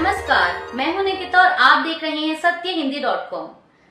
नमस्कार, मैं हूं निकिता और आप देख रहे हैं सत्यहिंदी.com।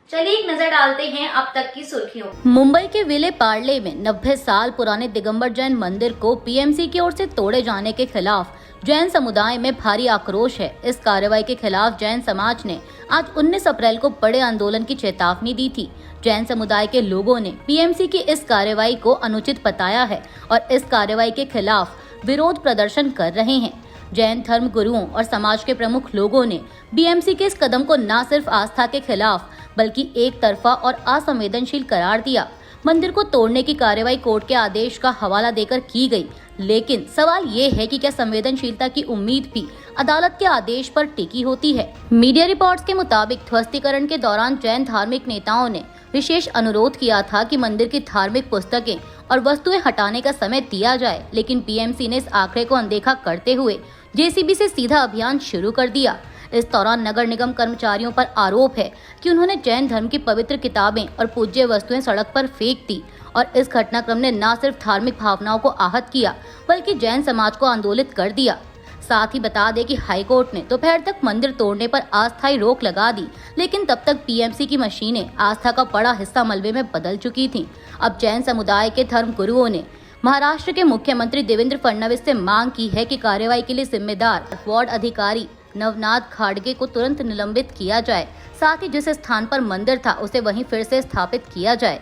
चलिए एक नजर डालते हैं अब तक की सुर्खियों। मुंबई के विले पार्ले में 90 साल पुराने दिगंबर जैन मंदिर को पीएमसी की ओर से तोड़े जाने के खिलाफ जैन समुदाय में भारी आक्रोश है। इस कार्रवाई के खिलाफ जैन समाज ने आज 19 अप्रैल को बड़े आंदोलन की चेतावनी दी थी। जैन समुदाय के लोगों ने पीएमसी की इस कार्रवाई को अनुचित बताया है और इस कार्रवाई के खिलाफ विरोध प्रदर्शन कर रहे हैं। जैन धर्म गुरुओं और समाज के प्रमुख लोगों ने बीएमसी के इस कदम को न सिर्फ आस्था के खिलाफ बल्कि एक तरफा और असंवेदनशील करार दिया। मंदिर को तोड़ने की कार्रवाई कोर्ट के आदेश का हवाला देकर की गई, लेकिन सवाल ये है कि क्या संवेदनशीलता की उम्मीद भी अदालत के आदेश पर टिकी होती है। मीडिया रिपोर्ट्स के मुताबिक ध्वस्तीकरण के दौरान जैन धार्मिक नेताओं ने विशेष अनुरोध किया था कि मंदिर की धार्मिक पुस्तकें और वस्तुएं हटाने का समय दिया जाए, लेकिन पीएमसी ने इस आंकड़े को अनदेखा करते हुए जेसीबी से सीधा अभियान शुरू कर दिया। इस दौरान नगर निगम कर्मचारियों पर आरोप है कि उन्होंने जैन धर्म की पवित्र किताबें और पूज्य वस्तुएं सड़क पर फेंक दी और इस घटनाक्रम ने न सिर्फ धार्मिक भावनाओं को आहत किया बल्कि जैन समाज को आंदोलित कर दिया। साथ ही बता दें कि हाईकोर्ट ने दोपहर तक मंदिर तोड़ने पर अस्थायी रोक लगा दी, लेकिन तब तक पीएमसी की मशीनें आस्था का बड़ा हिस्सा मलबे में बदल चुकी थीं। अब जैन समुदाय के धर्म गुरुओं ने महाराष्ट्र के मुख्यमंत्री देवेंद्र फडणवीस से मांग की है कि कार्रवाई के लिए जिम्मेदार वार्ड अधिकारी नवनाथ खाड़गे को तुरंत निलंबित किया जाए, साथ ही जिस स्थान पर मंदिर था उसे वहीं फिर से स्थापित किया जाए।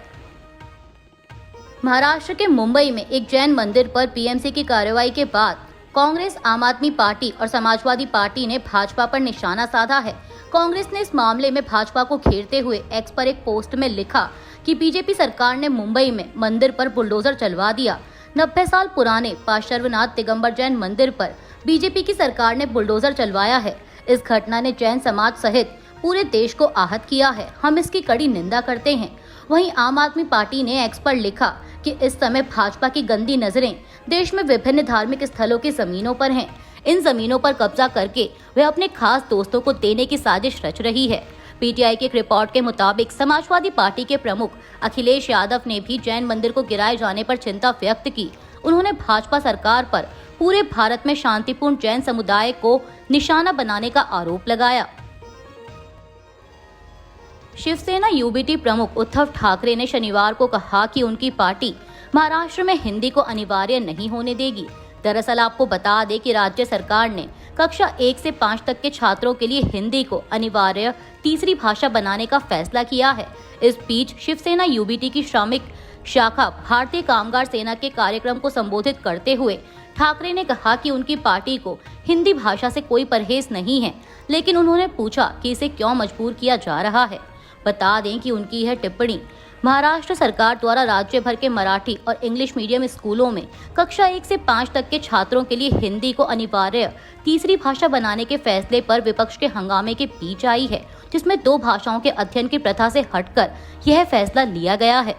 महाराष्ट्र के मुंबई में एक जैन मंदिर पर पीएमसी की कार्रवाई के बाद कांग्रेस, आम आदमी पार्टी और समाजवादी पार्टी ने भाजपा पर निशाना साधा है। कांग्रेस ने इस मामले में भाजपा को घेरते हुए एक्स पर एक पोस्ट में लिखा कि बीजेपी सरकार ने मुंबई में मंदिर पर बुलडोजर चलवा दिया। 90 साल पुराने पार्श्वनाथ दिगंबर जैन मंदिर पर बीजेपी की सरकार ने बुलडोजर चलवाया है। इस घटना ने जैन समाज सहित पूरे देश को आहत किया है। हम इसकी कड़ी निंदा करते हैं। वहीं आम आदमी पार्टी ने एक्स पर लिखा कि इस समय भाजपा की गंदी नजरें देश में विभिन्न धार्मिक स्थलों की जमीनों पर हैं। इन जमीनों पर कब्जा करके वे अपने खास दोस्तों को देने की साजिश रच रही है। पीटीआई की एक रिपोर्ट के मुताबिक समाजवादी पार्टी के प्रमुख अखिलेश यादव ने भी जैन मंदिर को गिराए जाने पर चिंता व्यक्त की। उन्होंने भाजपा सरकार पर पूरे भारत में शांतिपूर्ण जैन समुदाय को निशाना बनाने का आरोप लगाया। शिवसेना यूबीटी प्रमुख उद्धव ठाकरे ने शनिवार को कहा कि उनकी पार्टी महाराष्ट्र में हिंदी को अनिवार्य नहीं होने देगी। दरअसल आपको बता दें कि राज्य सरकार ने कक्षा 1 से 5 तक के छात्रों के लिए हिंदी को अनिवार्य तीसरी भाषा बनाने का फैसला किया है। इस बीच शिवसेना यूबीटी की श्रमिक शाखा भारतीय कामगार सेना के कार्यक्रम को संबोधित करते हुए ठाकरे ने कहा कि उनकी पार्टी को हिंदी भाषा से कोई परहेज नहीं है, लेकिन उन्होंने पूछा कि इसे क्यों मजबूर किया जा रहा है। बता दें कि उनकी यह टिप्पणी महाराष्ट्र सरकार द्वारा राज्य भर के मराठी और इंग्लिश मीडियम स्कूलों में कक्षा 1 से 5 तक के छात्रों के लिए हिंदी को अनिवार्य तीसरी भाषा बनाने के फैसले पर विपक्ष के हंगामे के बीच आई है, जिसमें 2 भाषाओं के अध्ययन की प्रथा से हटकर यह फैसला लिया गया है।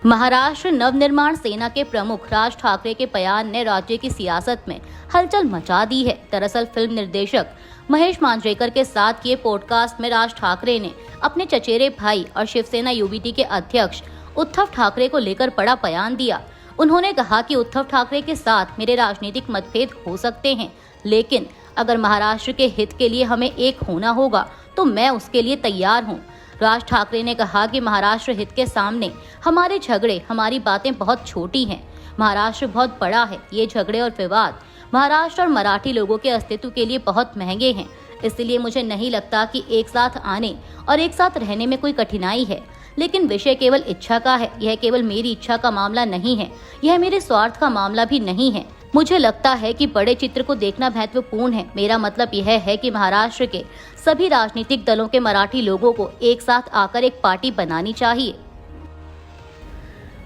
महाराष्ट्र नवनिर्माण सेना के प्रमुख राज ठाकरे के बयान ने राज्य की सियासत में हलचल मचा दी है। दरअसल फिल्म निर्देशक महेश मांजरेकर के साथ किए पॉडकास्ट में राज ठाकरे ने अपने चचेरे भाई और शिवसेना यूबीटी के अध्यक्ष उद्धव ठाकरे को लेकर बड़ा बयान दिया। उन्होंने कहा कि उद्धव ठाकरे के साथ मेरे राजनीतिक मतभेद हो सकते हैं, लेकिन अगर महाराष्ट्र के हित के लिए हमें एक होना होगा तो मैं उसके लिए तैयार हूँ। राज ठाकरे ने कहा कि महाराष्ट्र हित के सामने हमारे झगड़े, हमारी बातें बहुत छोटी हैं। महाराष्ट्र बहुत बड़ा है। ये झगड़े और विवाद महाराष्ट्र और मराठी लोगों के अस्तित्व के लिए बहुत महंगे हैं। इसलिए मुझे नहीं लगता कि एक साथ आने और एक साथ रहने में कोई कठिनाई है, लेकिन विषय केवल इच्छा का है। यह केवल मेरी इच्छा का मामला नहीं है, यह मेरे स्वार्थ का मामला भी नहीं है। मुझे लगता है कि बड़े चित्र को देखना महत्वपूर्ण है। मेरा मतलब यह है कि महाराष्ट्र के सभी राजनीतिक दलों के मराठी लोगों को एक साथ आकर एक पार्टी बनानी चाहिए।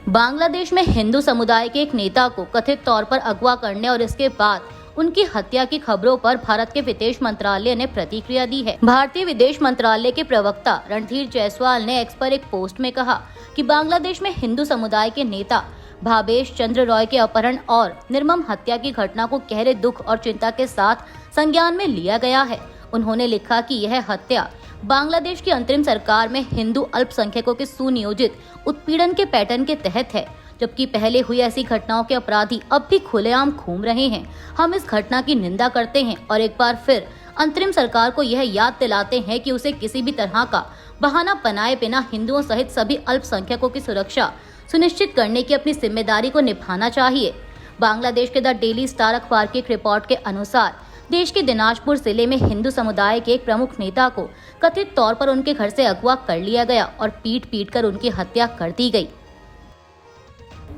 बांग्लादेश में हिंदू समुदाय के एक नेता को कथित तौर पर अगवा करने और इसके बाद उनकी हत्या की खबरों पर भारत के विदेश मंत्रालय ने प्रतिक्रिया दी है। भारतीय विदेश मंत्रालय के प्रवक्ता रणधीर जायसवाल ने एक्स पर एक पोस्ट में कहा कि बांग्लादेश में हिंदू समुदाय के नेता भावेश चंद्र रॉय के अपहरण और निर्मम हत्या की घटना को गहरे दुख और चिंता के साथ संज्ञान में लिया गया है। उन्होंने लिखा कि यह हत्या बांग्लादेश की अंतरिम सरकार में हिंदू अल्पसंख्यकों के सुनियोजित उत्पीड़न के पैटर्न के तहत है, जबकि पहले हुई ऐसी घटनाओं के अपराधी अब भी खुलेआम घूम रहे हैं। हम इस घटना की निंदा करते हैं और एक बार फिर अंतरिम सरकार को यह याद दिलाते हैं कि उसे किसी भी तरह का बहाना बनाए बिना हिंदुओं सहित सभी अल्पसंख्यकों की सुरक्षा सुनिश्चित करने की अपनी जिम्मेदारी को निभाना चाहिए। बांग्लादेश के द डेली स्टार अखबार की एक रिपोर्ट के अनुसार देश के दिनाजपुर जिले में हिंदू समुदाय के एक प्रमुख नेता को कथित तौर पर उनके घर से अगवा कर लिया गया और पीट कर उनकी हत्या कर दी गई।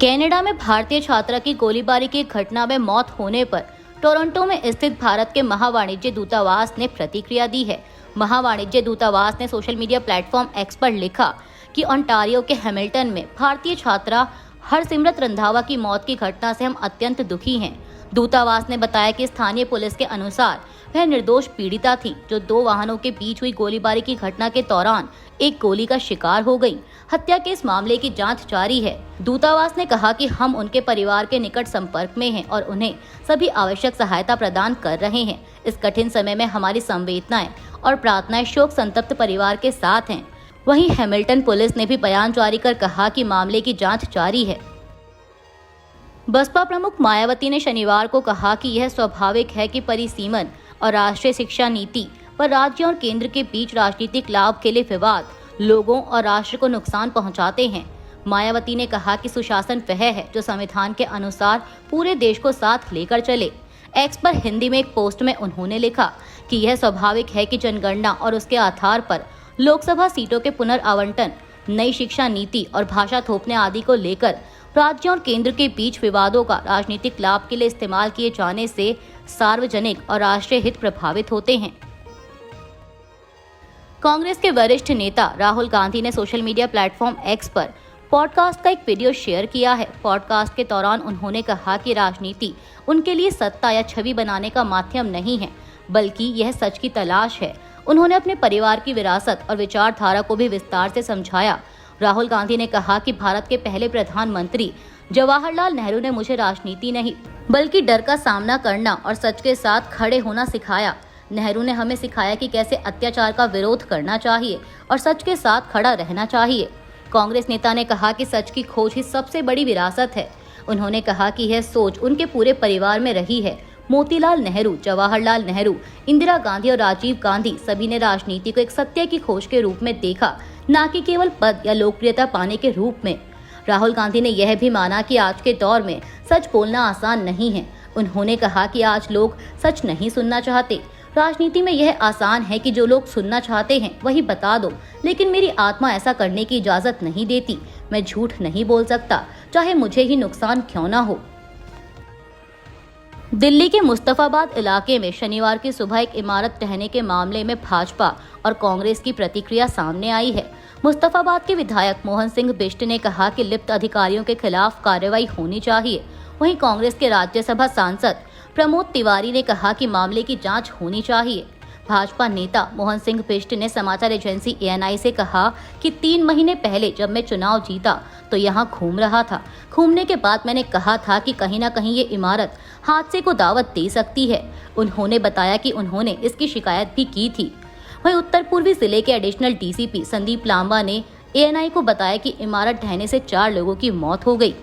कनाडा में भारतीय छात्रा की गोलीबारी की घटना में मौत होने पर टोरंटो में स्थित भारत के महावाणिज्य दूतावास ने प्रतिक्रिया दी है। महावाणिज्य दूतावास ने सोशल मीडिया प्लेटफॉर्म एक्स पर लिखा कि ओंटारियो के हैमिल्टन में भारतीय छात्रा हरसिमरत रंधावा की मौत की घटना से हम अत्यंत दुखी हैं। दूतावास ने बताया कि स्थानीय पुलिस के अनुसार वह निर्दोष पीड़िता थी जो 2 वाहनों के बीच हुई गोलीबारी की घटना के दौरान एक गोली का शिकार हो गई। हत्या के इस मामले की जांच जारी है। दूतावास ने कहा कि हम उनके परिवार के निकट संपर्क में हैं और उन्हें सभी आवश्यक सहायता प्रदान कर रहे हैं। इस कठिन समय में हमारी संवेदनाएं और प्रार्थनाएं शोक संतप्त परिवार के साथ हैं। वहीं हैमिल्टन पुलिस ने भी बयान जारी कर कहा कि मामले की जांच जारी है। बसपा प्रमुख मायावती ने शनिवार को कहा कि यह स्वाभाविक है कि परिसीमन और राष्ट्रीय शिक्षा नीति पर राज्य और केंद्र के बीच राजनीतिक लाभ के लिए विवाद लोगों और राष्ट्र को नुकसान पहुंचाते हैं। मायावती ने कहा कि सुशासन वह है जो संविधान के अनुसार पूरे देश को साथ लेकर चले। एक्स पर हिंदी में एक पोस्ट में उन्होंने लिखा कि यह स्वाभाविक है कि जनगणना और उसके आधार पर लोकसभा सीटों के पुनर्आवंटन, नई शिक्षा नीति और भाषा थोपने आदि को लेकर राज्यों और केंद्र के बीच विवादों का राजनीतिक लाभ के लिए इस्तेमाल किए जाने से सार्वजनिक और राष्ट्रीय हित प्रभावित होते हैं। कांग्रेस के वरिष्ठ नेता राहुल गांधी ने सोशल मीडिया प्लेटफॉर्म एक्स पर पॉडकास्ट का एक वीडियो शेयर किया है। पॉडकास्ट के दौरान उन्होंने कहा कि राजनीति उनके लिए सत्ता या छवि बनाने का माध्यम नहीं है, बल्कि यह सच की तलाश है। उन्होंने अपने परिवार की विरासत और विचारधारा को भी विस्तार से समझाया। राहुल गांधी ने कहा कि भारत के पहले प्रधानमंत्री जवाहरलाल नेहरू ने मुझे राजनीति नहीं बल्कि डर का सामना करना और सच के साथ खड़े होना सिखाया। नेहरू ने हमें सिखाया कि कैसे अत्याचार का विरोध करना चाहिए और सच के साथ खड़ा रहना चाहिए। कांग्रेस नेता ने कहा कि सच की खोज ही सबसे बड़ी विरासत है। उन्होंने कहा कि यह सोच उनके पूरे परिवार में रही है। मोतीलाल नेहरू, जवाहरलाल नेहरू, इंदिरा गांधी और राजीव गांधी सभी ने राजनीति को एक सत्य की खोज के रूप में देखा, न कि केवल पद या लोकप्रियता पाने के रूप में। राहुल गांधी ने यह भी माना कि आज के दौर में सच बोलना आसान नहीं है। उन्होंने कहा कि आज लोग सच नहीं सुनना चाहते। राजनीति में यह आसान है कि जो लोग सुनना चाहते हैं वही बता दो, लेकिन मेरी आत्मा ऐसा करने की इजाजत नहीं देती। मैं झूठ नहीं बोल सकता, चाहे मुझे ही नुकसान क्यों ना हो। दिल्ली के मुस्तफाबाद इलाके में शनिवार की सुबह एक इमारत ढहने के मामले में भाजपा और कांग्रेस की प्रतिक्रिया सामने आई है। मुस्तफाबाद के विधायक मोहन सिंह बिष्ट ने कहा कि लिप्त अधिकारियों के खिलाफ कार्रवाई होनी चाहिए। वहीं कांग्रेस के राज्यसभा सांसद प्रमोद तिवारी ने कहा कि मामले की जांच होनी चाहिए। भाजपा नेता मोहन सिंह बिष्ट ने समाचार एजेंसी ANI से कहा कि 3 महीने पहले जब मैं चुनाव जीता तो यहाँ घूम रहा था। घूमने के बाद मैंने कहा था कि कहीं ना कहीं ये इमारत हादसे को दावत दे सकती है। उन्होंने बताया कि उन्होंने इसकी शिकायत भी की थी। वहीं उत्तर पूर्वी जिले के एडिशनल DCP संदीप लांबा ने ANI को बताया कि इमारत ढहने से 4 लोगों की मौत हो गई।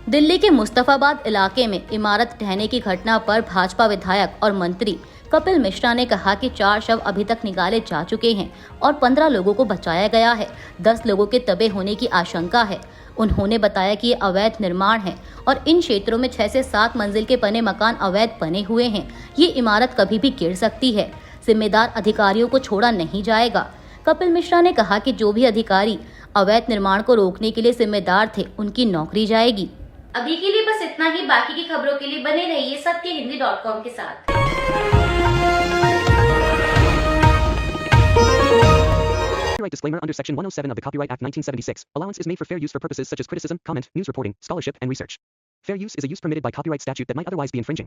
दिल्ली के मुस्तफाबाद इलाके में इमारत ढहने की घटना पर भाजपा विधायक और मंत्री कपिल मिश्रा ने कहा कि 4 शव अभी तक निकाले जा चुके हैं और 15 लोगों को बचाया गया है। 10 लोगों के दबे होने की आशंका है। उन्होंने बताया कि ये अवैध निर्माण है और इन क्षेत्रों में 6 से 7 मंजिल के बने मकान अवैध बने हुए हैं। ये इमारत कभी भी गिर सकती है। जिम्मेदार अधिकारियों को छोड़ा नहीं जाएगा। कपिल मिश्रा ने कहा कि जो भी अधिकारी अवैध निर्माण को रोकने के लिए जिम्मेदार थे, उनकी नौकरी जाएगी। अभी के लिए बस इतना ही। बाकी की खबरों के लिए बने रहिए सत्यहिंदी.com के साथ। Copyright disclaimer under Section 107 of the Copyright Act 1976. Allowance is made for fair use for purposes such as criticism, comment, news reporting, scholarship, and research. Fair use is a use permitted by copyright statute that might otherwise be infringing.